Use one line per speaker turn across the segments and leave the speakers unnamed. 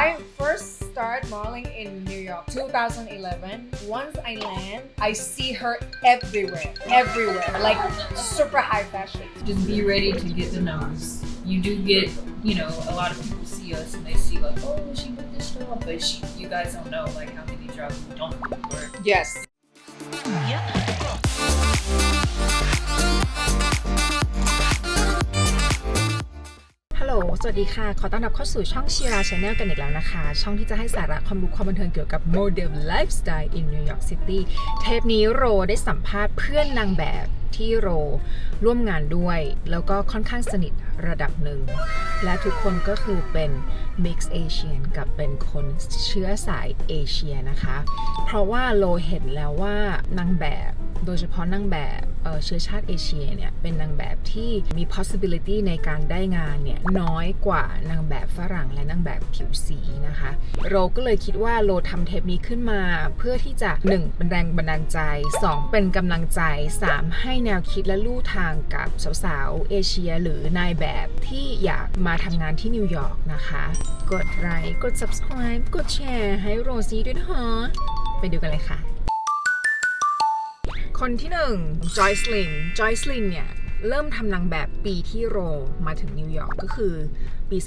I first started modeling in New York 2011. Once I land, I see her everywhere, like super high fashion.
Just be ready to get the numbers. You do get, a lot of people see us and they see like, oh, she booked this job, but you guys don't know like how many jobs we don't work.
Yes.
Yeah.
ฮัลโหล สวัสดีค่ะ ขอต้อนรับเข้าสู่ช่องชีรา Channel กันอีกแล้วนะคะ ช่องที่จะให้สาระความรู้ความบันเทิงเกี่ยวกับโมเดลไลฟ์สไตล์ in New York City เทปนี้โรได้สัมภาษณ์เพื่อนนางแบบที่โรร่วมงานด้วย แล้วก็ค่อนข้างสนิทระดับหนึ่ง และทุกคนก็คือเป็น Mix Asian กับเป็นคนเชื้อสายเอเชียนะคะ เพราะว่าโรเห็นแล้วว่านางแบบโดยเฉพาะนางแบบเชื้อชาติเอเชียเนี่ยเป็นนางแบบที่มี possibility ในการได้งานเนี่ยน้อยกว่านางแบบฝรั่งและนางแบบผิวสีนะคะโรก็เลยคิดว่าโรทำเทปนี้ขึ้นมาเพื่อที่จะ 1. เป็นแรงบันดาลใจ 2. เป็นกำลังใจ 3. ให้แนวคิดและลู่ทางกับสาวๆเอเชียหรือนายแบบที่อยากมาทำงานที่นิวยอร์กนะคะกดไลค์กด subscribe กดแชร์ให้โรซีด้วยนะคะไปดูกันเลยค่ะคนที่1 Joyce Lin เนี่ยเริ่มทำนางแบบปีที่โรมาถึงนิวยอร์กก็คือปี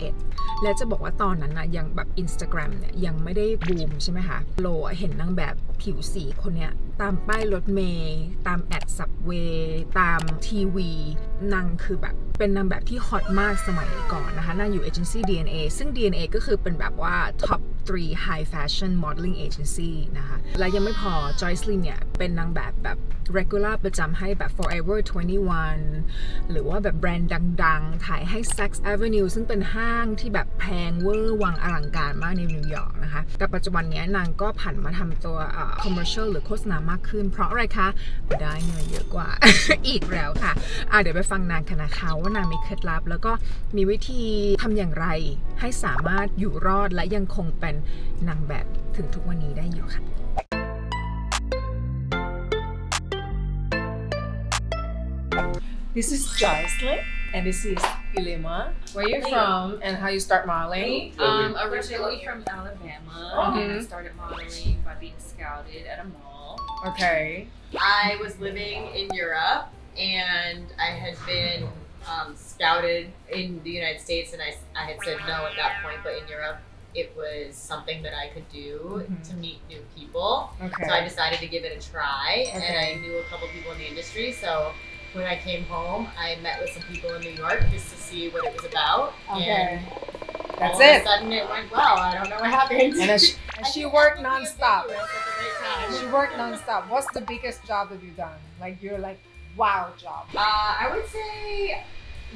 2011 และจะบอกว่าตอนนั้นนะยังแบบ Instagram เนี่ยยังไม่ได้บูมใช่ไหมคะโรเห็นนางแบบผิวสีคนเนี้ยตามป้ายรถเมล์ตามแอดซับเวย์ตามทีวีนางคือแบบเป็นนางแบบที่ฮอตมากสมัยก่อนนะคะนางอยู่เอเจนซี่ DNA ซึ่ง DNA ก็คือเป็นแบบว่า top 3 high fashion modeling agency นะคะและยังไม่พอ Joyce Lin เนี่ยเป็นนางแบบ regular ประจำให้แบบ Forever 21 หรือว่าแบบแบรนด์ดังๆถ่ายให้ Saks Avenue ซึ่งเป็นห้างที่แบบแพงเวอร์วังอลังการมากในนิวยอร์กนะคะแต่ปัจจุบันนี้นางก็ผันมาทำตัวcommercial หรือโฆษณามากขึ้นเพราะอะไรคะได้เงินเยอะกว่า อีกแล้วค่ะเดี๋ยวไปฟังนางกันนะคะว่านางมีเคล็ดลับแล้วก็มีวิธีทำอย่างไรให้สามารถอยู่รอดและยังคงเป็นนางแบบถึงทุกวันนี้ได้อยู่ค่ะ
This is Jocelyn and this is Ilema. Where you from and how you start modeling?
Originally from Alabama, and I started modeling by being scouted at a mall.
Okay.
I was living in Europe and I had been scouted in the United States and I had said no at that point, but in Europe it was something that I could do to meet new people.
Okay.
So I decided to give it a try and
Okay.
I knew a couple people in the industry. So when I came home, I met with some people in New York just to see what it was about.
Okay.
And
That's
all of
it.
a sudden it went well. I don't know what happened.
And then she worked non-stop.
She
She worked non-stop. What's the biggest job that you've done? Like you're like, wow job.
I would say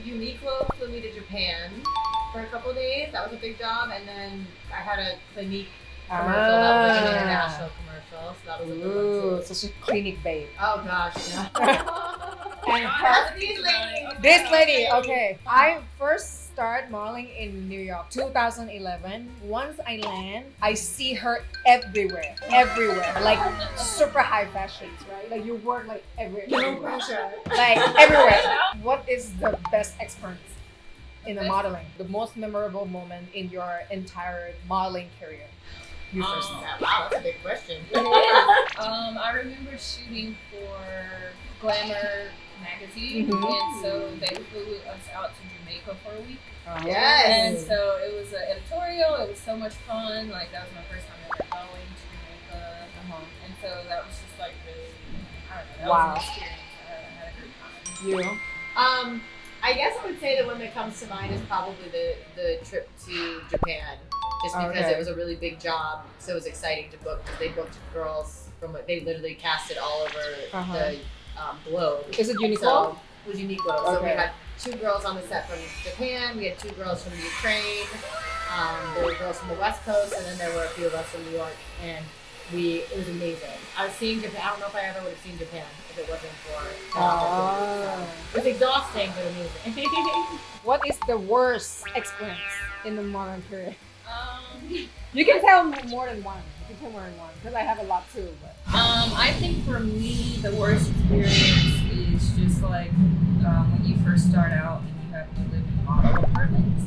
Uniqlo flew me to Japan for a couple of days. That was a big job. And then I had a Clinique commercial. That was like an international commercial. So that was a good one
Ooh,
too.
such a clinic babe.
Oh gosh, yeah.
And
These ladies.
this lady, okay. I first started modeling in New York 2011. Once I land, I see her everywhere, like super high fashion, right? Like you work like everywhere, like everywhere. What is the best experience in the modeling? The most memorable moment in your entire modeling career? You first.
Wow, that's a big question.
I remember shooting for Glamour magazine, and so they flew us out to Jamaica for a week.
Yes.
And so it was an editorial. It was so much fun. Like that was my first time ever going to Jamaica, and so that was just like really, I don't know, that was an experience. I had a great time.
You?
I guess I would say the one that comes to mind is probably the trip to Japan, just because
Okay.
it was a really big job, so it was exciting to book. Because they booked girls from they literally cast it all over the globe.
Is it Uniqlo?
So it was Uniqlo. So we
Okay.
had 2 girls on the set from Japan. We had 2 girls from Ukraine. There were girls from the West Coast, and then there were a few of us from New York. And it was amazing. I was seeing Japan. I don't know if I ever would have seen Japan if it wasn't for. It was exhausting but amazing.
What is the worst experience in the modern period? You can tell more than one. You can tell more than one because I have a lot too. But.
I think for me, the worst experience is just like when you first start out and you have to live in model apartments.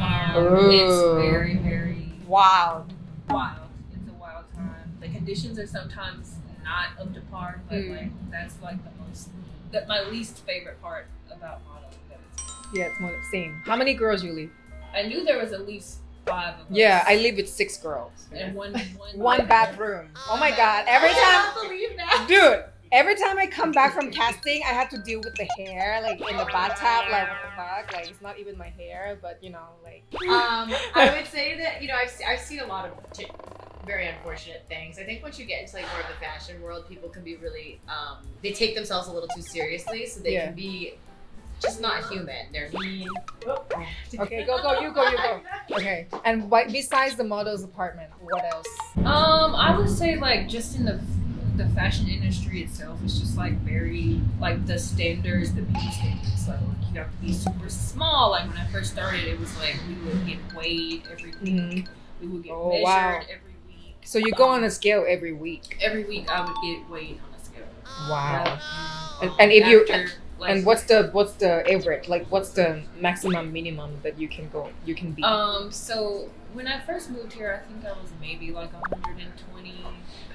It's very, very
Wow.
Wild. It's a wild time. The conditions are sometimes not up to par, but like that's like my least favorite part about modeling. That it's
Yeah, it's more same. How many girls you live?
I knew there was at least 5 of us.
Yeah, I live with 6 girls.
And one
bathroom. Oh my god. Every
I
time,
can't believe that.
dude, every time I come back from casting, I have to deal with the hair, like in the bathtub, like what the fuck? Like it's not even my hair, but you know, like.
I would say that, you know, I've seen a lot of very unfortunate things. I think once you get into like more of the fashion world, people can be really, they take themselves a little too seriously, so they can be just not human. They're mean.
Okay, go, you go. Okay, and besides the model's apartment, what else?
I would say like just in the fashion industry itself, it's just like very like the standards, the beauty standards. Like you have to be super small. Like when I first started, it was like we would get weighed every week. We would get measured every week.
So you go on a scale every week.
Every week I would get weighed on a scale.
Wow.
Yeah.
And if you
Like,
and what's the average? Like what's the maximum minimum that you can be?
So when I first moved here, I think I was maybe like 120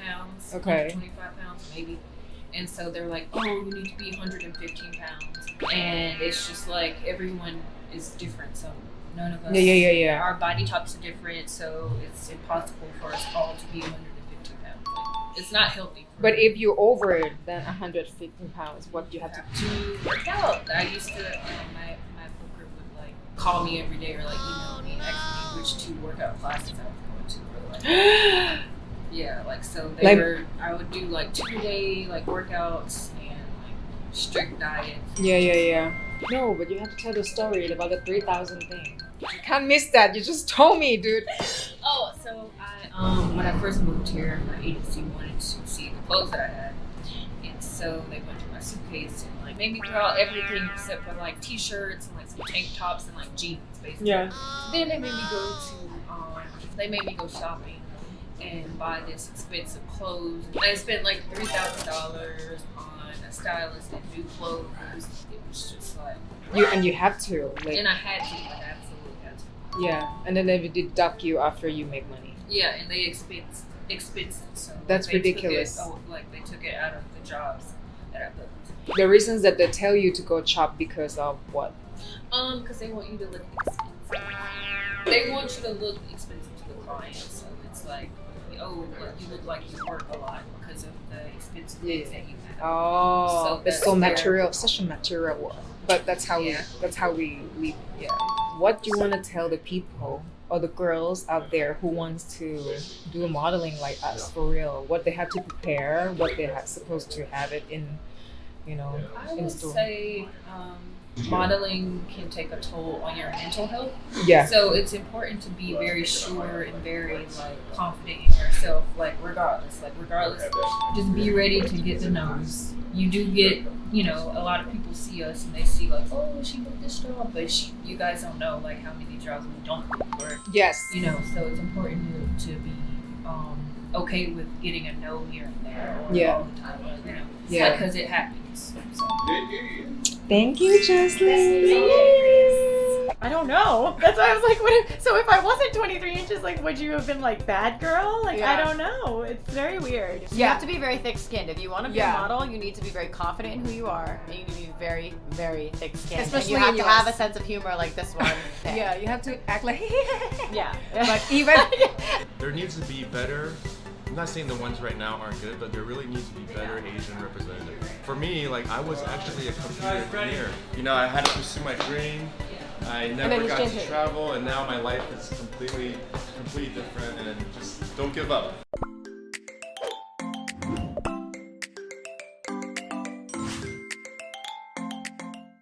pounds.
Okay.
125 pounds maybe. And so they're like, oh, you need to be 115 pounds. And it's just like everyone is different. So none of us.
Yeah.
Our body types are different, so it's impossible for us all to be 115 pounds. Like, it's not healthy.
But if you're over than 115 pounds, what do you have to do?
To work out. I used to, my booker would like call me every day or like email me, asking me which 2 workout classes I was going to. Or like, yeah, like so I would do like 2-a-day like workouts and like strict diets.
Yeah. No, but you have to tell the story about the 3,000 thing. You can't miss that. You just told me, dude.
Oh, so when I first moved here, my agency wanted to see the clothes that I had, and so they went through my suitcase and like made me throw out everything except for like t-shirts and like some tank tops and like jeans, basically.
Yeah.
Then they made me go shopping and buy this expensive clothes. I spent like $3,000 on a stylist and new clothes. It was just like
You have to like.
and I had to, like, I absolutely had to.
Yeah, and then they deduct you after you make money.
Yeah, and they expense it, so
That's
they
ridiculous.
They took it out of the jobs that I booked.
The reasons that they tell you to go shop because of what?
Because they want you to look expensive. They want you to look expensive to the client, so it's like, oh, you look like you work a lot because of the expensive things that you have.
Oh,
So
it's
that's
so
their-
material, such a material world. But that's how we live. Yeah. What do you want to tell the people or the girls out there who wants to do modeling like us for real? What they have to prepare, what they have supposed to have it in, you know,
I
in
would
store.
say modeling can take a toll on your mental health.
Yeah.
So it's important to be very sure and very like confident in yourself, like regardless, just be ready to get the numbers. You do get, you know, a lot of people see us and they see like, oh, she booked this job, but you guys don't know like how many jobs we don't book, or
Yes.
you know, so it's important to be okay with getting a no here and there, or all the time, you know, because it happens. So.
Thank you, Jocelyn.
I don't know. That's why I was like, so if I wasn't 23 inches, like, would you have been like bad girl? Like, I don't know. It's very weird.
You have to be very thick-skinned. If you want to be
Yeah.
a model, you need to be very confident in who you are, and you need to be very, very thick-skinned.
Especially
and you have
in
to
US.
have a sense of humor like this one.
Yeah, you have to act like.
Yeah.
But even.
There needs to be better. I'm not saying the ones right now aren't good, but there really needs to be better Asian representative. For me, like I was actually a computer engineer. You know, I had to pursue my dream. I never got to travel, and now my life is completely different. And just don't give up.